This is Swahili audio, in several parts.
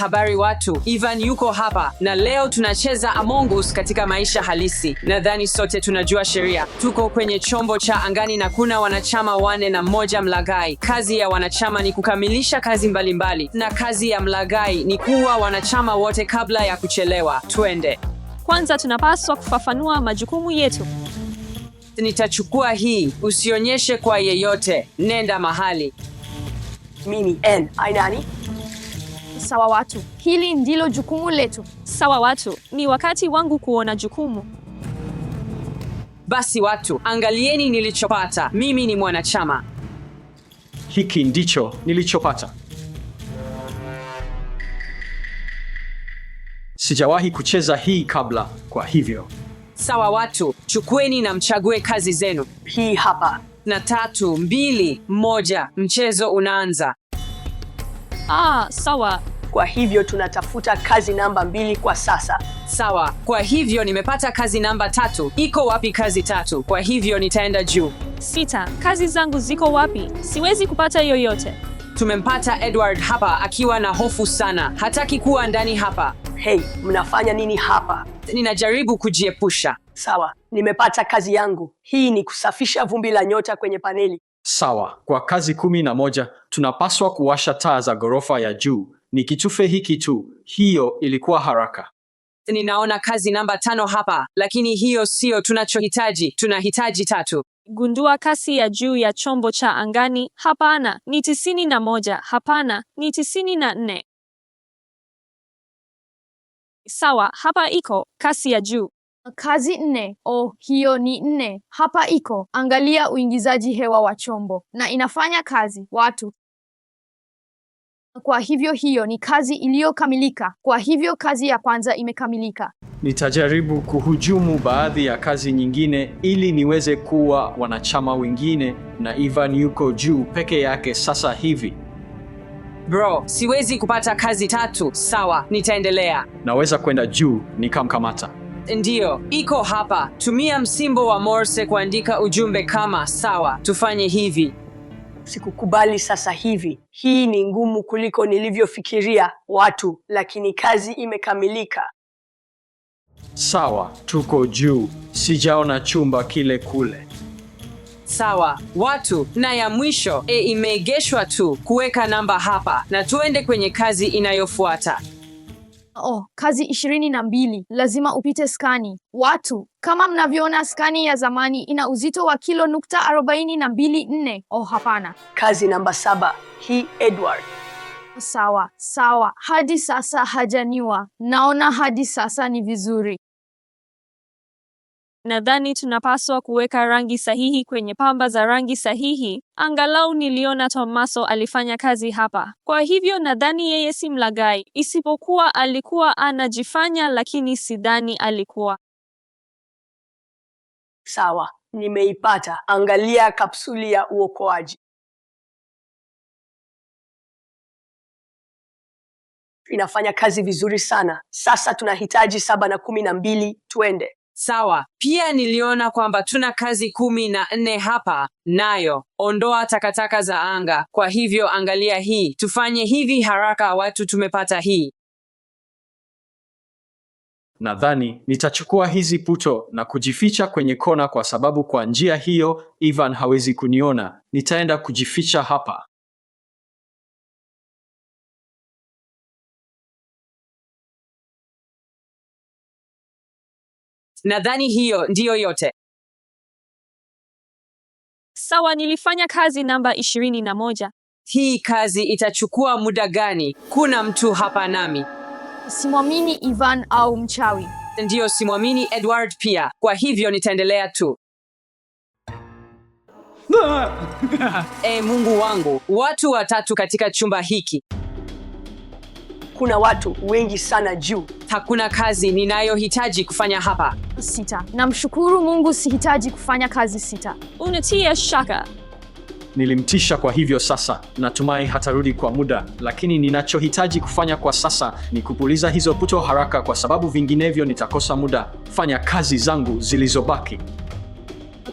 Habari watu, Ivan yuko hapa na leo tunacheza Among Us katika maisha halisi. Nadhani sote tunajua sheria. Tuko kwenye chombo cha angani na kuna wanachama 4 na mmoja mlaghai. Kazi ya wanachama ni kukamilisha kazi mbalimbali na kazi ya mlaghai ni kuua wanachama wote kabla ya kuchelewa. Twende. Kwanza tunapaswa kufafanua majukumu yetu. Nitachukua hii, usionyeshe kwa yeyote. Nenda mahali. Mimi nani? Sawa watu, hili ndilo jukumu letu. Sawa watu, ni wakati wangu kuona jukumu. Basi watu, angalieni nilichopata. Mimi ni mwanachama. Hiki ndicho nilichopata. Sijawahi kucheza hii kabla, kwa hivyo. Sawa watu, chukueni na mchague kazi zenu. Hii hapa. Na 3, 2, 1, mchezo unaanza. Sawa. Kwa hivyo tunatafuta kazi namba 2 kwa sasa. Sawa, kwa hivyo nimepata kazi namba 3. Iko wapi kazi 3? Kwa hivyo nitaenda juu. 6. Kazi zangu ziko wapi? Siwezi kupata yoyote. Tumempata Edward hapa akiwa na hofu sana. Hataki kuwa ndani hapa. Hey, mnafanya nini hapa? Ninajaribu kujiepusha. Sawa, nimepata kazi yangu. Hii ni kusafisha vumbi la nyota kwenye paneli. Sawa, kwa kazi 11 tunapaswa kuwasha taa za ghorofa ya juu. Ni kitufe hiki tu. Hiyo ilikuwa haraka. Ninaona kazi namba 5 hapa, lakini hiyo sio tunachohitaji. Tunahitaji 3. Gundua kasi ya juu ya chombo cha angani. Hapana, ni 91. Hapana, ni 94. Sawa, hapa iko kasi ya juu. Kazi 4. Hiyo ni 4. Hapa iko. Angalia uingizaji hewa wa chombo na inafanya kazi watu. Kwa hivyo hiyo ni kazi iliyokamilika. Kwa hivyo kazi ya kwanza imekamilika. Nitajaribu kuhujumu baadhi ya kazi nyingine ili niweze kuwa wanachama wengine, na Ivan yuko juu peke yake sasa hivi. Bro, siwezi kupata kazi 3. Sawa, nitaendelea. Naweza kwenda juu nikamkamata. Ndiyo, iko hapa. Tumia msimbo wa Morse kuandika ujumbe kama sawa, tufanye hivi. Sikukubali sasa hivi. Hii ni ngumu kuliko nilivyofikiria watu, lakini kazi imekamilika. Sawa, tuko juu. Sijaona chumba kile kule. Sawa, watu, na ya mwisho, imeegeshwa tu. Kuweka namba hapa na tuende kwenye kazi inayofuata. Kazi 22. Lazima upite skani. Watu, kama mnavyoona skani ya zamani ina uzito wa kilo 42.4. Hapana. Kazi namba 7. Hii Edward. Sawa. Hadi sasa hajaniwa. Naona hadi sasa ni vizuri. Nadhani tunapaswa kuweka rangi sahihi kwenye pamba za rangi sahihi. Angalau niliona Tomaso alifanya kazi hapa. Kwa hivyo nadhani yeye si mlaghai, isipokuwa alikuwa anajifanya, lakini sidhani alikuwa. Sawa, nimeipata. Angalia kapsuli ya uokoaji. Inafanya kazi vizuri sana. Sasa tunahitaji 7 na 12. Twende. Sawa, pia niliona kwamba tuna kazi 14 hapa, nayo ondoa takataka za anga. Kwa hivyo angalia hii. Tufanye hivi haraka watu, tumepata hii. Nadhani nitachukua hizi puto na kujificha kwenye kona, kwa sababu kwa njia hiyo Ivan hawezi kuniona. Nitaenda kujificha hapa. Nadhani hiyo ndiyo yote. Sawa, nilifanya kazi namba 21. Hii kazi itachukua muda gani? Kuna mtu hapa nami. Simwamini Ivan au mchawi. Ndiyo, simwamini Edward pia. Kwa hivyo nitaendelea tu. Mungu wangu, watu 3 katika chumba hiki. Kuna watu wengi sana juu. Hakuna kazi ninayohitaji kufanya hapa. 6. Namshukuru Mungu sihitaji kufanya kazi 6. Unatia shaka. Nilimtisha, kwa hivyo sasa natumai hatarudi kwa muda, lakini ninachohitaji kufanya kwa sasa ni kupuliza hizo puto haraka, kwa sababu vinginevyo nitakosa muda. Fanya kazi zangu zilizobaki.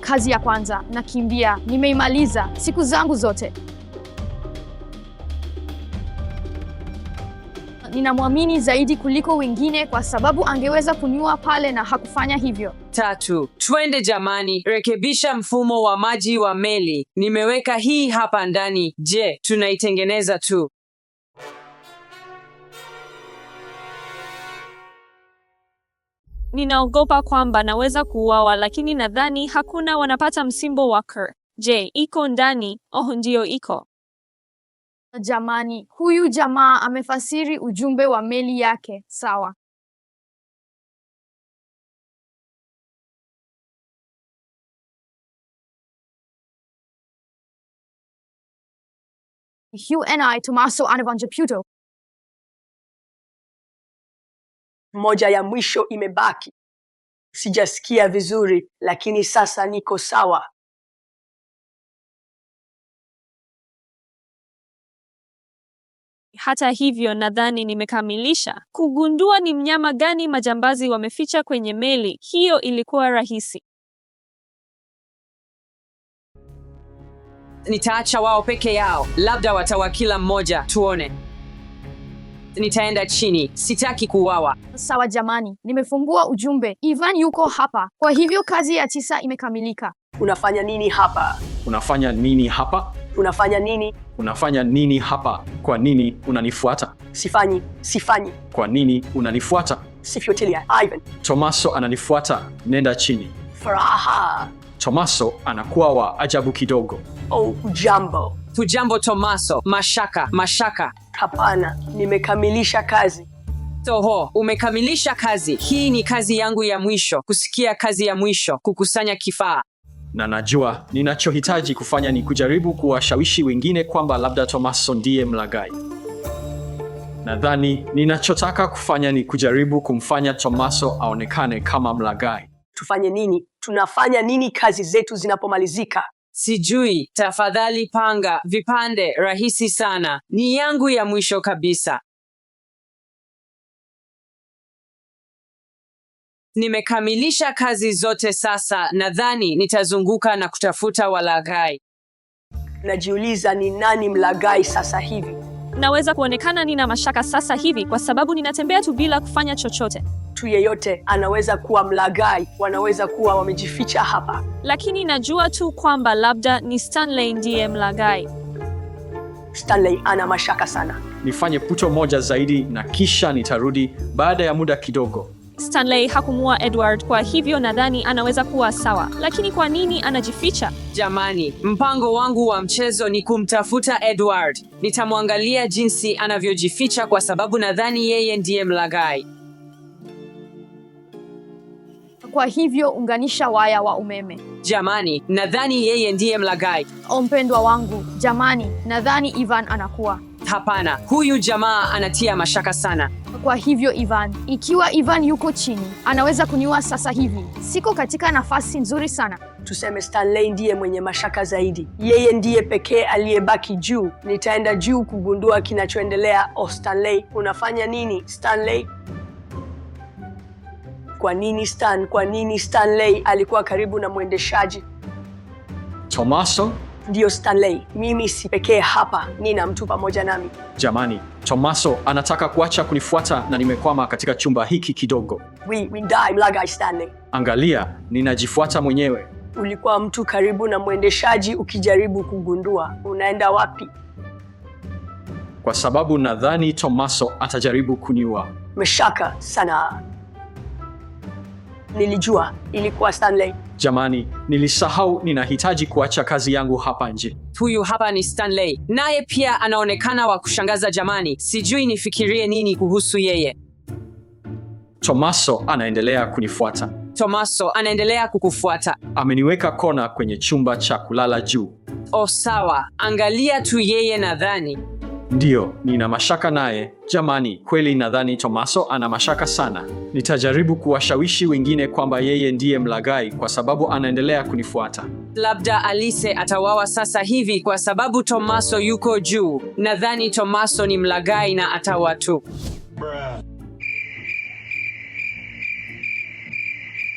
Kazi ya kwanza, nakimbia. Nimeimaliza siku zangu zote. Ninamwamini zaidi kuliko wengine kwa sababu angeweza kuniua pale na hakufanya hivyo. 3. Twende jamani, rekebisha mfumo wa maji wa meli. Nimeweka hii hapa ndani. Je, tunaitengeneza tu? Ninaogopa kwamba naweza kuuawa, lakini nadhani hakuna wanapata msimbo wa Kerr. Je, iko ndani? Oh, ndio iko. Jamani, huyu jamaa amefasiri ujumbe wa meli yake. Sawa. Hugh and I, Tommaso Anavanjaputo. Moja ya mwisho imebaki. Sijasikia vizuri, lakini sasa niko sawa. Hata hivyo, nadhani nimekamilisha kugundua ni mnyama gani majambazi wameficha kwenye meli. Hiyo ilikuwa rahisi. Nitaacha wao peke yao, labda watawa kila mmoja, tuone. Nitaenda chini, sitaki kuuawa. Sawa jamani, nimefungua ujumbe. Ivan yuko hapa. Kwa hivyo kazi ya 9 imekamilika. Unafanya nini hapa? Unafanya nini hapa? Unafanya nini? Unafanya nini hapa? Kwa nini unanifuata? Sifanyi. Kwa nini unanifuata? Sifuatilia, Ivan. Tommaso ananifuata. Nenda chini. Furaha. Tommaso anakuwa wa ajabu kidogo. Oh, jambo. Hujambo Tommaso. Mashaka. Hapana, nimekamilisha kazi. Toho, umekamilisha kazi. Hii ni kazi yangu ya mwisho. Kusikia kazi ya mwisho, kukusanya kifaa. Na najua ninachohitaji kufanya ni kujaribu kuwashawishi wengine kwamba labda Tommaso ndiye mlaghai. Nadhani ninachotaka kufanya ni kujaribu kumfanya Tommaso aonekane kama mlaghai. Tufanye nini? Tunafanya nini kazi zetu zinapomalizika? Sijui, tafadhali panga vipande. Rahisi sana. Ni yangu ya mwisho kabisa. Nimekamilisha kazi zote sasa. Nadhani nitazunguka na kutafuta walaghai. Najiuliza ni nani mlaghai sasa hivi? Naweza kuonekana nina mashaka sasa hivi kwa sababu ninatembea tu bila kufanya chochote. Mtu yeyote anaweza kuwa mlaghai, wanaweza kuwa wamejificha hapa. Lakini najua tu kwamba labda ni Stanley ndiye mlaghai. Stanley ana mashaka sana. Nifanye puto moja zaidi na kisha nitarudi baada ya muda kidogo. Stanley hakumua Edward, kwa hivyo nadhani anaweza kuwa sawa. Lakini kwa nini anajificha? Jamani, mpango wangu wa mchezo ni kumtafuta Edward. Nitamwangalia jinsi anavyojificha kwa sababu nadhani yeye ndiye mlaghai. Kwa hivyo unganisha waya wa umeme. Jamani, nadhani yeye ndiye mlaghai. Mpendwa wangu, jamani, nadhani Ivan anakuwa. Hapana, huyu jamaa anatia mashaka sana. Kwa hivyo Ivan, ikiwa Ivan yuko chini, anaweza kuniua sasa hivi. Siko katika nafasi nzuri sana. Tuseme Stanley ndiye mwenye mashaka zaidi. Yeye ndiye pekee aliyebaki juu. Nitaenda juu kugundua kinachoendelea. Oh, Stanley, unafanya nini? Stanley? Kwa nini Stanley alikuwa karibu na mwendeshaji? Tommaso? Ndiyo Stanley, mimi si pekee hapa, nina mtu pamoja nami. Jamani, Tommaso anataka kuacha kunifuata na nimekwama katika chumba hiki kidogo. We die mlaghai Stanley. Angalia, ninajifuata mwenyewe. Ulikuwa mtu karibu na mwendeshaji ukijaribu kugundua. Unaenda wapi? Kwa sababu nadhani Tommaso atajaribu kuniua. Mashaka sana. Nilijua ilikuwa Stanley. Jamani, nilisahau ninahitaji kuacha kazi yangu hapa nje. Huyu hapa ni Stanley. Naye pia anaonekana wa kushangaza jamani. Sijui nifikirie nini kuhusu yeye. Tommaso anaendelea kunifuata. Tommaso anaendelea kukufuata. Ameniweka kona kwenye chumba cha kulala juu. Oh, sawa. Angalia tu yeye nadhani. Ndiyo, nina mashaka naye. Jamani, kweli nadhani Tommaso ana mashaka sana. Nitajaribu kuwashawishi wengine kwamba yeye ndiye mlaghai kwa sababu anaendelea kunifuata. Labda Alice atawawa sasa hivi kwa sababu Tommaso yuko juu. Nadhani Tommaso ni mlaghai na atawa tu.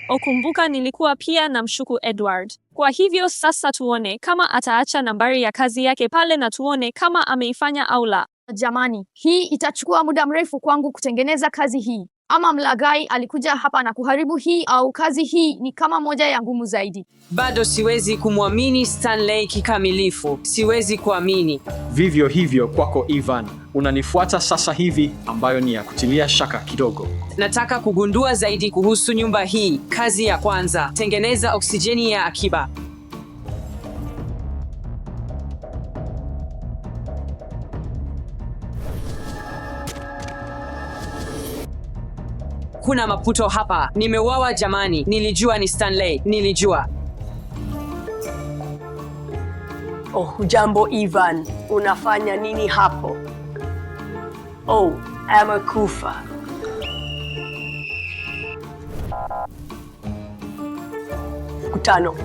Okumbuka nilikuwa pia na mshuku Edward. Kwa hivyo sasa tuone kama ataacha nambari ya kazi yake pale na tuone kama ameifanya au la. Jamani, hii itachukua muda mrefu kwangu kutengeneza kazi hii. Ama mlaghai alikuja hapa na kuharibu hii, au kazi hii ni kama moja ya ngumu zaidi. Bado siwezi kumwamini Stanley kikamilifu. Siwezi kuamini. Vivyo hivyo kwako Ivan, unanifuata sasa hivi, ambayo ni ya kutilia shaka kidogo. Nataka kugundua zaidi kuhusu nyumba hii. Kazi ya kwanza, tengeneza oksijeni ya akiba. Kuna maputo hapa. Nimeuawa jamani. Nilijua ni Stanley. Nilijua. Oh, hujambo Ivan. Unafanya nini hapo? Oh, amekufa. Mkutano.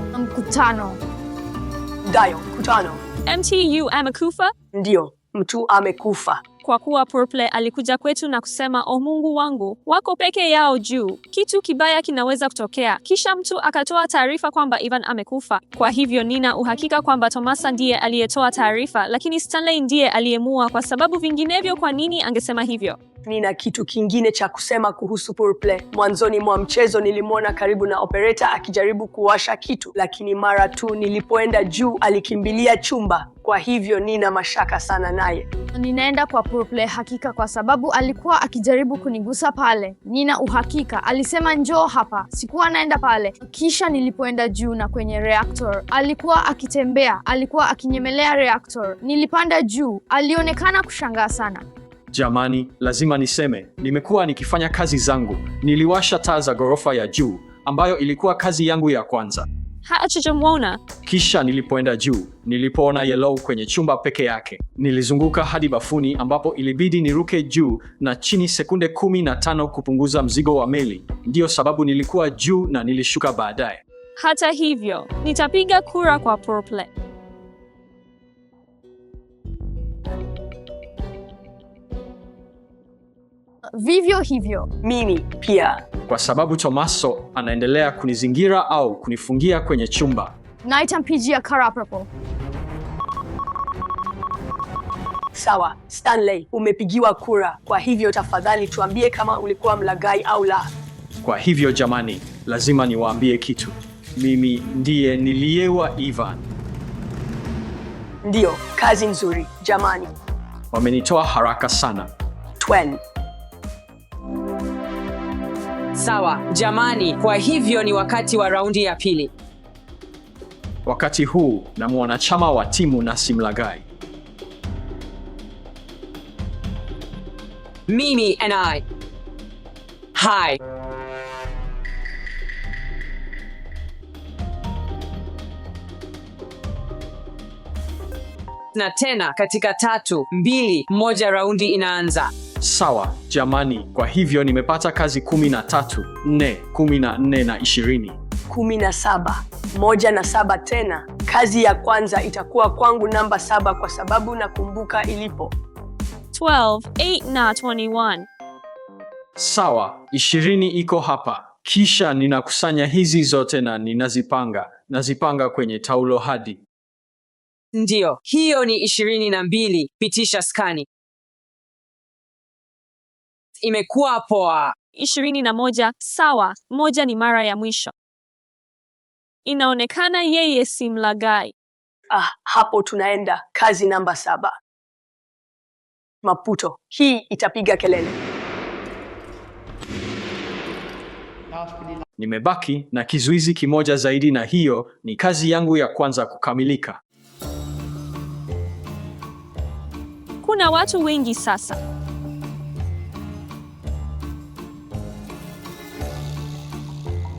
Ndio, mkutano. MTU amekufa? Ndio, mtu amekufa. Kwa kuwa Purple alikuja kwetu na kusema, "Oh Mungu wangu, wako peke yao juu. Kitu kibaya kinaweza kutokea." Kisha mtu akatoa taarifa kwamba Ivan amekufa. Kwa hivyo nina uhakika kwamba Tomasa ndiye aliyetoa taarifa, lakini Stanley ndiye aliyemua, kwa sababu vinginevyo kwa nini angesema hivyo? Nina kitu kingine cha kusema kuhusu Purple. Mwanzoni mwa mchezo nilimwona karibu na operator akijaribu kuwasha kitu, lakini mara tu nilipoenda juu alikimbilia chumba. Kwa hivyo nina mashaka sana naye. Ninaenda kwa Purple hakika, kwa sababu alikuwa akijaribu kunigusa pale. Nina uhakika alisema njoo hapa. Sikuwa naenda pale. Kisha nilipoenda juu na kwenye reactor, alikuwa akitembea, alikuwa akinyemelea reactor. Nilipanda juu, alionekana kushangaa sana. Jamani, lazima niseme, nimekuwa nikifanya kazi zangu. Niliwasha taa za ghorofa ya juu, ambayo ilikuwa kazi yangu ya kwanza. Hachajamwona. Kisha nilipoenda juu, nilipoona Yellow kwenye chumba peke yake. Nilizunguka hadi bafuni, ambapo ilibidi niruke juu na chini sekunde 15 kupunguza mzigo wa meli. Ndiyo sababu nilikuwa juu na nilishuka baadaye. Hata hivyo, nitapiga kura kwa Purple. Vivyo hivyo. Mimi pia. Kwa sababu Tomaso anaendelea kunizingira au kunifungia kwenye chumba. Nitampigia kura Purple. Sawa, Stanley, umepigiwa kura. Kwa hivyo tafadhali tuambie kama ulikuwa mlaghai au la. Kwa hivyo jamani, lazima niwaambie kitu. Mimi ndiye niliyeua Ivan. Ndio, kazi nzuri, jamani. Wamenitoa haraka sana. Twen. Sawa, jamani. Kwa hivyo ni wakati wa raundi ya pili. Wakati huu na mwanachama wa timu na si mlaghai. Mimi and I. Hi. Na tena katika 3, 2, 1 raundi inaanza. Sawa, jamani, kwa hivyo nimepata kazi 13, 4, 14 na 20. 17. 1 na 7 tena. Kazi ya kwanza itakuwa kwangu namba 7 kwa sababu nakumbuka ilipo. 12, 8 na 21. Sawa, 20 iko hapa. Kisha ninakusanya hizi zote na nazipanga kwenye taulo hadi. Ndio, hiyo ni 22. Pitisha skani. Imekuwa poa. 21. Sawa, 1 ni mara ya mwisho. Inaonekana yeye si mlaghai. Hapo tunaenda kazi namba 7. Maputo, hii itapiga kelele. Nimebaki na kizuizi kimoja zaidi na hiyo ni kazi yangu ya kwanza kukamilika. Kuna watu wengi sasa.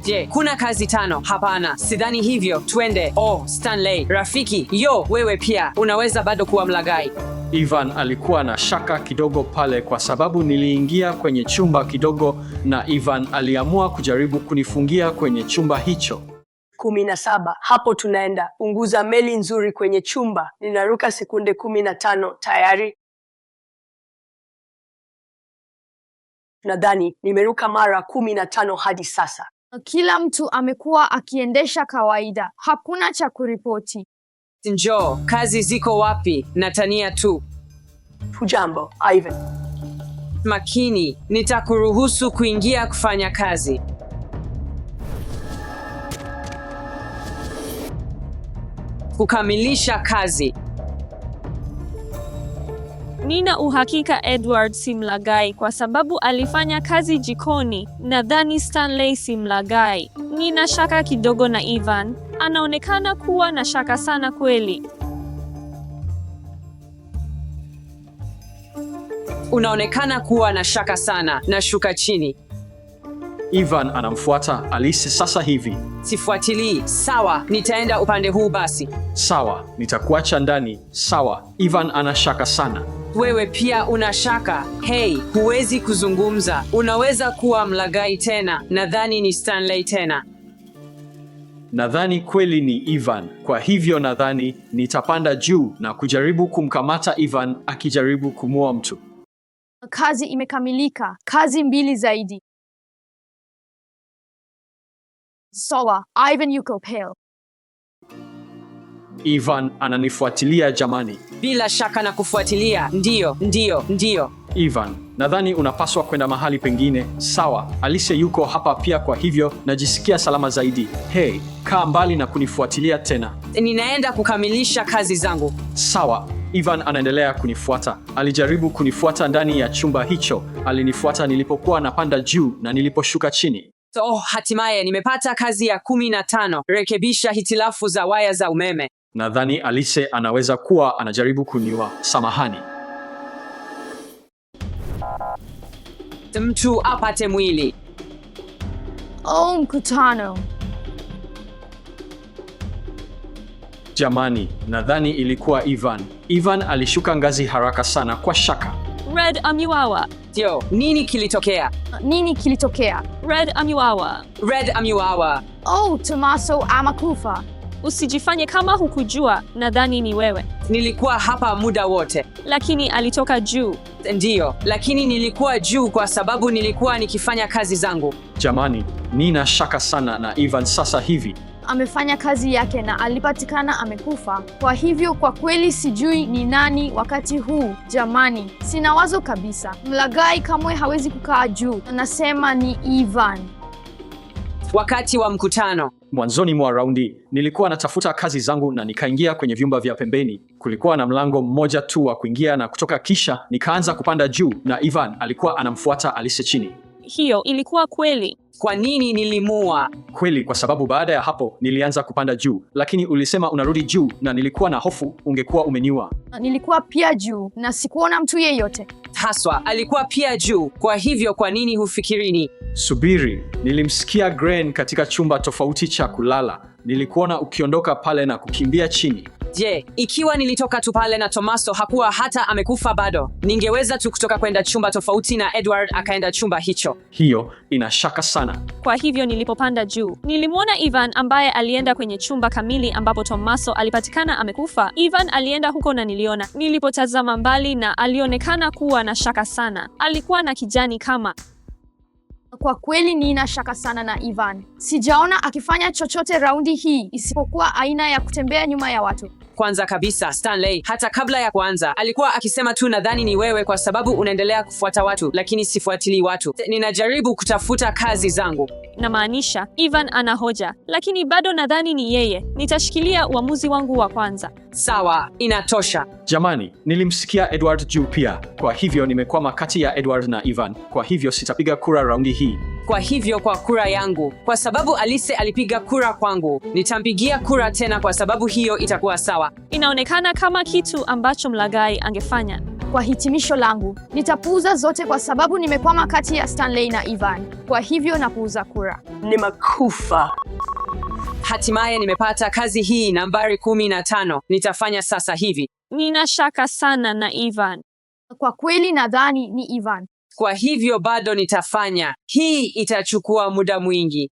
Je, kuna kazi 5? Hapana, sidhani hivyo. Twende. Oh, Stanley, rafiki. Yo, wewe pia unaweza bado kuwa mlaghai. Ivan alikuwa na shaka kidogo pale kwa sababu niliingia kwenye chumba kidogo na Ivan aliamua kujaribu kunifungia kwenye chumba hicho. 17. Hapo tunaenda. Punguza meli nzuri kwenye chumba. Ninaruka sekunde 15. Tayari? Nadhani nimeruka mara 15 hadi sasa. Kila mtu amekuwa akiendesha kawaida. Hakuna cha kuripoti. Njoo, kazi ziko wapi? Natania tu. Hujambo, Ivan. Makini, nitakuruhusu kuingia kufanya kazi. Kukamilisha kazi. Nina uhakika Edward si mlaghai kwa sababu alifanya kazi jikoni. Nadhani Stanley si mlaghai. Nina shaka kidogo na Ivan. Anaonekana kuwa na shaka sana kweli. Unaonekana kuwa na shaka sana. Nashuka chini. Ivan anamfuata Alice sasa hivi. Sifuatilii. Sawa, nitaenda upande huu basi. Sawa, nitakuacha ndani. Sawa, Ivan ana shaka sana. Wewe pia una shaka. Hey, huwezi kuzungumza. Unaweza kuwa mlaghai tena. Nadhani ni Stanley tena. Nadhani kweli ni Ivan. Kwa hivyo nadhani nitapanda juu na kujaribu kumkamata Ivan akijaribu kumua mtu. Kazi imekamilika. Kazi 2 zaidi. Sawa, Ivan yuko pale. Ivan ananifuatilia jamani. Bila shaka na kufuatilia. Ndiyo. Ivan, nadhani unapaswa kwenda mahali pengine. Sawa, Alice yuko hapa pia kwa hivyo najisikia salama zaidi. Hey, kaa mbali na kunifuatilia tena. Ninaenda kukamilisha kazi zangu. Sawa, Ivan anaendelea kunifuata. Alijaribu kunifuata ndani ya chumba hicho. Alinifuata nilipokuwa napanda juu na niliposhuka chini. Hatimaye nimepata kazi ya 15. Rekebisha hitilafu za waya za umeme. Nadhani Alice anaweza kuwa anajaribu kuniua. Samahani. Mtu apate mwili. Mkutano. Jamani, nadhani ilikuwa Ivan. Ivan alishuka ngazi haraka sana kwa shaka. Red ameuawa. Ndio, nini kilitokea? Nini kilitokea? Red ameuawa. Red ameuawa. Tomaso amekufa. Usijifanye kama hukujua. Nadhani ni wewe. Nilikuwa hapa muda wote. Lakini alitoka juu. Ndiyo, lakini nilikuwa juu kwa sababu nilikuwa nikifanya kazi zangu. Jamani, nina shaka sana na Ivan sasa hivi. Amefanya kazi yake na alipatikana amekufa. Kwa hivyo kwa kweli sijui ni nani wakati huu. Jamani, sina wazo kabisa. Mlaghai kamwe hawezi kukaa juu. Anasema ni Ivan. Wakati wa mkutano. Mwanzoni mwa raundi, nilikuwa natafuta kazi zangu na nikaingia kwenye vyumba vya pembeni. Kulikuwa na mlango mmoja tu wa kuingia na kutoka, kisha nikaanza kupanda juu na Ivan alikuwa anamfuata Alice chini. Hiyo ilikuwa kweli. Kwa nini nilimua? Kweli, kwa sababu baada ya hapo nilianza kupanda juu, lakini ulisema unarudi juu na nilikuwa na hofu ungekuwa umeniua. Nilikuwa pia juu na sikuona mtu yeyote. Haswa, alikuwa pia juu. Kwa hivyo kwa nini hufikirini? Subiri, nilimsikia Gren katika chumba tofauti cha kulala. Nilikuona ukiondoka pale na kukimbia chini. Je, ikiwa nilitoka tu pale na Tomaso hakuwa hata amekufa bado, ningeweza tu kutoka kwenda chumba tofauti na Edward akaenda chumba hicho. Hiyo ina shaka sana. Kwa hivyo nilipopanda juu, nilimwona Ivan ambaye alienda kwenye chumba kamili ambapo Tomaso alipatikana amekufa. Ivan alienda huko na niliona. Nilipotazama mbali na alionekana kuwa na shaka sana. Alikuwa na kijani kama. Kwa kweli nina shaka sana na Ivan. Sijaona akifanya chochote raundi hii isipokuwa aina ya kutembea nyuma ya watu. Kwanza kabisa, Stanley, hata kabla ya kuanza, alikuwa akisema tu nadhani ni wewe kwa sababu unaendelea kufuata watu, lakini sifuatilii watu. Ninajaribu kutafuta kazi zangu. Namaanisha, Ivan ana hoja, lakini bado nadhani ni yeye. Nitashikilia uamuzi wangu wa kwanza. Sawa, inatosha. Jamani, nilimsikia Edward juu pia. Kwa hivyo nimekwama kati ya Edward na Ivan. Kwa hivyo sitapiga kura raundi hii. Kwa hivyo kwa kura yangu, kwa sababu Alice alipiga kura kwangu, nitampigia kura tena kwa sababu hiyo itakuwa sawa. Inaonekana kama kitu ambacho mlaghai angefanya. Kwa hitimisho langu, nitapuuza zote kwa sababu nimekwama kati ya Stanley na Ivan. Kwa hivyo napuuza kura. Nimekufa. Hatimaye nimepata kazi hii nambari 15. Nitafanya sasa hivi. Nina shaka sana na Ivan. Kwa kweli nadhani ni Ivan. Kwa hivyo bado nitafanya. Hii itachukua muda mwingi.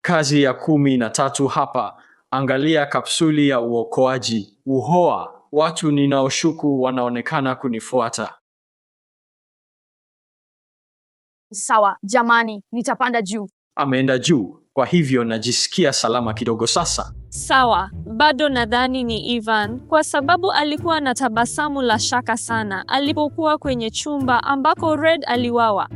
Kazi ya 13 hapa. Angalia kapsuli ya uokoaji. Uhoa. Watu ninaoshuku wanaonekana kunifuata. Sawa, jamani, nitapanda juu. Ameenda juu. kwa hivyo najisikia salama kidogo sasa. Sawa, bado nadhani ni Ivan kwa sababu alikuwa na tabasamu la shaka sana alipokuwa kwenye chumba ambako Red aliwawa.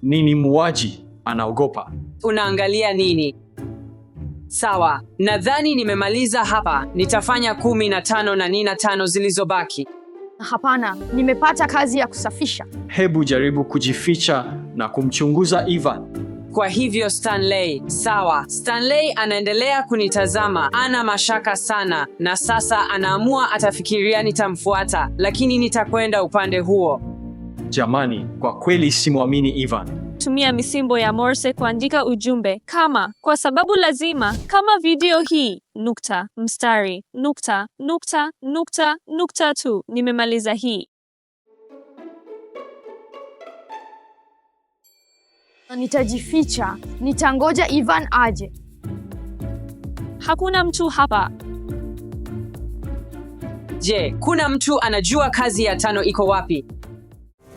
Nini muuaji? Anaogopa. Unaangalia nini? Sawa, nadhani nimemaliza hapa. Nitafanya 15 na nina 5 zilizobaki. Hapana, nimepata kazi ya kusafisha. Hebu jaribu kujificha na kumchunguza Ivan. Kwa hivyo Stanley, sawa. Stanley anaendelea kunitazama, ana mashaka sana, na sasa anaamua atafikiria nitamfuata, lakini nitakwenda upande huo. Jamani, kwa kweli simwamini Ivan. Tumia misimbo ya Morse kuandika ujumbe kwa sababu lazima, kama video hii, nukta, mstari, nukta, nukta, nukta, nukta tu. Nimemaliza hii. Nitajificha. Nitangoja Ivan aje. Hakuna mtu hapa. Je, kuna mtu anajua kazi ya 5 iko wapi?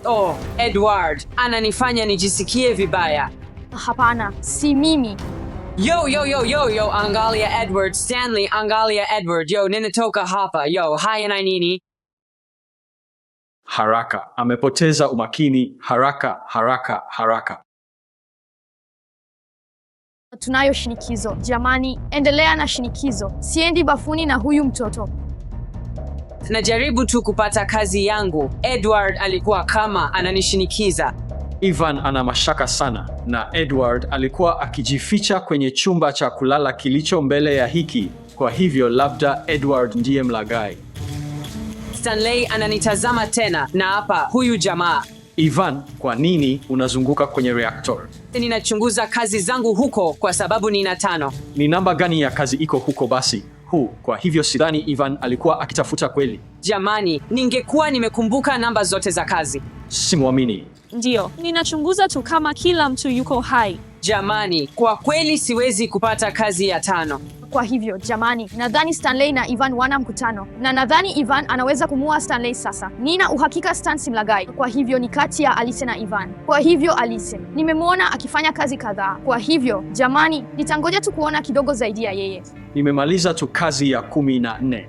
Oh, Edward, ananifanya nijisikie vibaya. Hapana, si mimi. Yo, angalia Edward. Stanley, angalia Edward. Yo, ninatoka hapa. Yo, haya na nini? Haraka, amepoteza umakini. Haraka, haraka, haraka. Tunayo shinikizo. Jamani, endelea na shinikizo. Siendi bafuni na huyu mtoto. Najaribu tu kupata kazi yangu. Edward alikuwa kama ananishinikiza. Ivan ana mashaka sana, na Edward alikuwa akijificha kwenye chumba cha kulala kilicho mbele ya hiki. Kwa hivyo labda Edward ndiye mlaghai. Stanley ananitazama tena, na hapa huyu jamaa. Ivan, kwa nini unazunguka kwenye reactor? Ninachunguza kazi zangu huko kwa sababu nina 5. Ni namba gani ya kazi iko huko basi? Kwa hivyo sidhani Ivan alikuwa akitafuta kweli. Jamani, ningekuwa nimekumbuka namba zote za kazi. Simwamini. Ndio, ninachunguza tu kama kila mtu yuko hai. Jamani, kwa kweli siwezi kupata kazi ya 5. Kwa hivyo, jamani, nadhani Stanley na Ivan wana mkutano. Na nadhani Ivan anaweza kumuua Stanley sasa. Nina uhakika Stan si mlaghai. Kwa hivyo ni kati ya Alice na Ivan. Kwa hivyo Alice, nimemwona akifanya kazi kadhaa. Kwa hivyo, jamani, nitangoja tu kuona kidogo zaidi ya yeye. Nimemaliza tu kazi ya 14.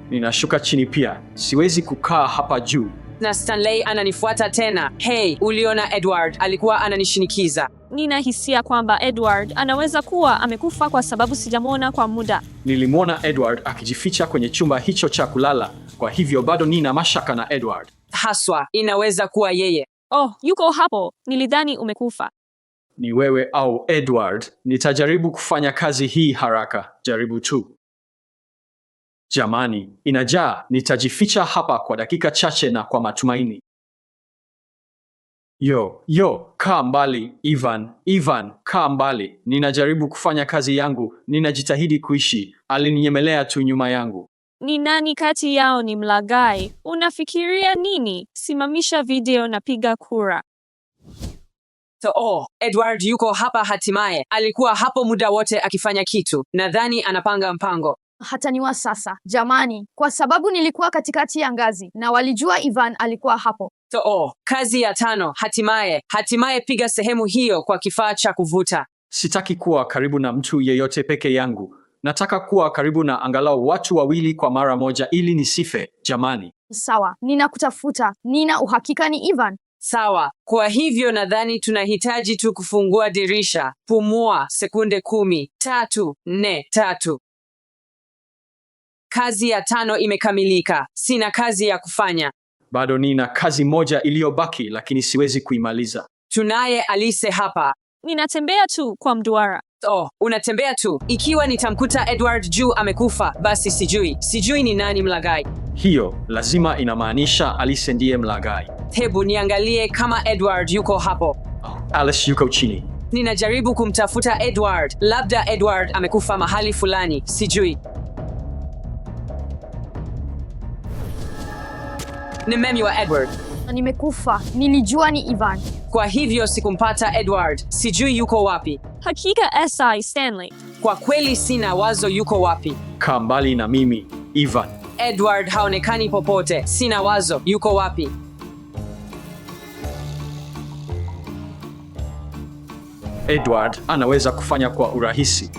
Ninashuka chini pia. Siwezi kukaa hapa juu. Na Stanley ananifuata tena. Hey, uliona Edward alikuwa ananishinikiza. Nina hisia kwamba Edward anaweza kuwa amekufa kwa sababu sijamwona kwa muda. Nilimwona Edward akijificha kwenye chumba hicho cha kulala. Kwa hivyo bado nina mashaka na Edward. Haswa, inaweza kuwa yeye. Oh, yuko hapo. Nilidhani umekufa. Ni wewe au Edward. Nitajaribu kufanya kazi hii haraka. Jaribu tu. Jamani, inajaa. Nitajificha hapa kwa dakika chache na kwa matumaini. Yo, kaa mbali, Ivan, kaa mbali. Ninajaribu kufanya kazi yangu, ninajitahidi kuishi. Alininyemelea tu nyuma yangu. Ni nani kati yao ni mlaghai? Unafikiria nini? Simamisha video na piga kura. Edward yuko hapa hatimaye. Alikuwa hapo muda wote akifanya kitu. Nadhani anapanga mpango. Hataniua sasa. Jamani, kwa sababu nilikuwa katikati ya ngazi na walijua Ivan alikuwa hapo. Kazi ya 5 hatimaye piga sehemu hiyo kwa kifaa cha kuvuta. Sitaki kuwa karibu na mtu yeyote peke yangu. Nataka kuwa karibu na angalau watu 2 kwa mara moja ili nisife. Jamani. Sawa, ninakutafuta. Nina uhakika ni Ivan. Sawa, kwa hivyo nadhani tunahitaji tu kufungua dirisha. Pumua, sekunde 10, 3, 4, 3. Kazi ya 5 imekamilika. Sina kazi ya kufanya. Bado nina kazi moja iliyobaki, lakini siwezi kuimaliza. Tunaye Alice hapa. Ninatembea tu kwa mduara. Unatembea tu. Ikiwa nitamkuta Edward juu amekufa, basi sijui ni nani mlaghai. Hiyo lazima inamaanisha Alice ndiye mlaghai. Hebu niangalie kama Edward yuko hapo. Alice yuko chini. Ninajaribu kumtafuta Edward. Labda Edward amekufa mahali fulani, sijui. Nimemjua Edward. Nimekufa. Nilijua ni Ivan. Kwa hivyo sikumpata Edward. Sijui yuko wapi. Hakika SI Stanley. Kwa kweli sina wazo yuko wapi. Kaa mbali na mimi, Ivan. Edward haonekani popote. Sina wazo yuko wapi. Edward anaweza kufanya kwa urahisi.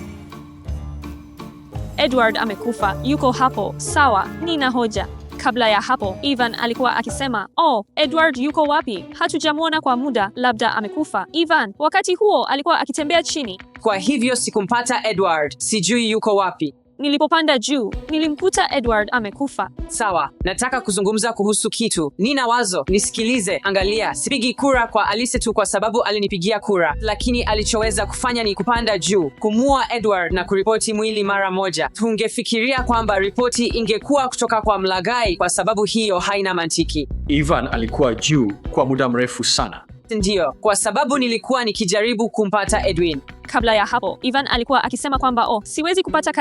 Edward amekufa, yuko hapo. Sawa, nina hoja. Kabla ya hapo, Ivan alikuwa akisema, "Oh, Edward yuko wapi? Hatujamwona kwa muda, labda amekufa." Ivan wakati huo alikuwa akitembea chini. Kwa hivyo sikumpata Edward, sijui yuko wapi. Nilipopanda juu, nilimkuta Edward amekufa. Sawa, nataka kuzungumza kuhusu kitu. Nina wazo, nisikilize. Angalia, sipigi kura kwa Alice tu kwa sababu alinipigia kura, lakini alichoweza kufanya ni kupanda juu, kumua Edward na kuripoti mwili mara moja. Tungefikiria kwamba ripoti ingekuwa kutoka kwa mlaghai, kwa sababu hiyo haina mantiki. Ivan alikuwa juu kwa muda mrefu sana. Ndiyo, kwa sababu nilikuwa nikijaribu kumpata Edwin. Kabla ya hapo, Ivan alikuwa akisema kwamba siwezi kupata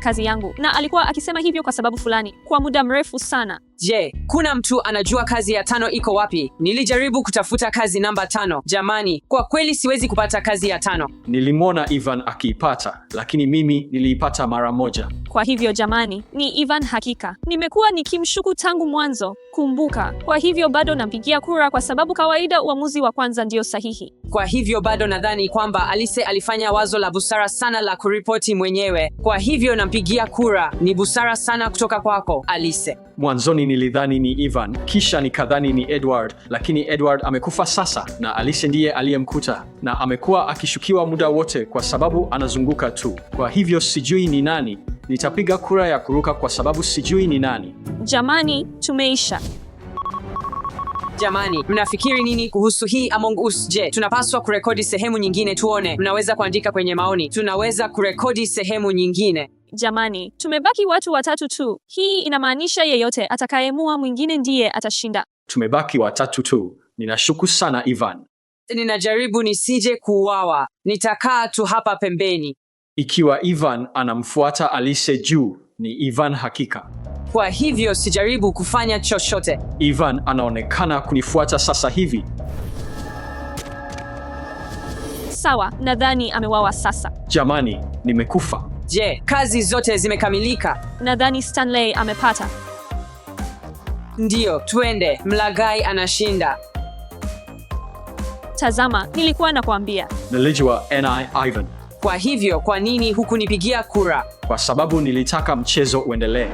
kazi yangu. Na alikuwa akisema hivyo kwa sababu fulani, kwa muda mrefu sana. Je, kuna mtu anajua kazi ya 5 iko wapi? Nilijaribu kutafuta kazi namba 5. Jamani, kwa kweli siwezi kupata kazi ya 5. Nilimwona Ivan akiipata, lakini mimi niliipata mara moja. Kwa hivyo jamani, ni Ivan hakika. Nimekuwa nikimshuku tangu mwanzo, kumbuka. Kwa hivyo bado nampigia kura kwa sababu kawaida uamuzi wa kwanza ndio sahihi. Kwa hivyo bado nadhani kwamba Alice alifanya wazo la busara sana la kuripoti mwenyewe. Kwa hivyo nampigia kura. Ni busara sana kutoka kwako, Alice. Mwanzoni nilidhani ni Ivan, kisha nikadhani ni Edward, lakini Edward amekufa sasa na Alice ndiye aliyemkuta, na amekuwa akishukiwa muda wote kwa sababu anazunguka tu. Kwa hivyo sijui ni nani. Nitapiga kura ya kuruka kwa sababu sijui ni nani. Jamani, tumeisha. Jamani, mnafikiri nini kuhusu hii Among Us? Je, tunapaswa kurekodi sehemu nyingine tuone? Mnaweza kuandika kwenye maoni. Tunaweza kurekodi sehemu nyingine. Jamani, tumebaki watu watatu tu. Hii inamaanisha yeyote atakayemua mwingine ndiye atashinda. Tumebaki watatu tu. Ninashuku sana Ivan. Ninajaribu nisije kuuawa. Nitakaa tu hapa pembeni. Ikiwa Ivan anamfuata Alice juu, ni Ivan hakika. Kwa hivyo sijaribu kufanya chochote. Ivan anaonekana kunifuata sasa hivi. Sawa, nadhani amewawa sasa. Jamani, nimekufa. Je, kazi zote zimekamilika? Nadhani Stanley amepata. Ndiyo, twende. Mlaghai anashinda. Tazama, nilikuwa nakwambia. Nilijua Ivan. Kwa hivyo, kwa nini hukunipigia kura? Kwa sababu nilitaka mchezo uendelee.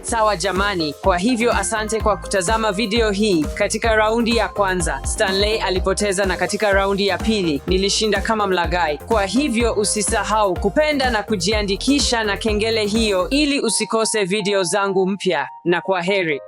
Sawa jamani, kwa hivyo asante kwa kutazama video hii. Katika raundi ya kwanza, Stanley alipoteza na katika raundi ya pili, nilishinda kama mlaghai. Kwa hivyo usisahau kupenda na kujiandikisha na kengele hiyo ili usikose video zangu mpya. Na kwaheri.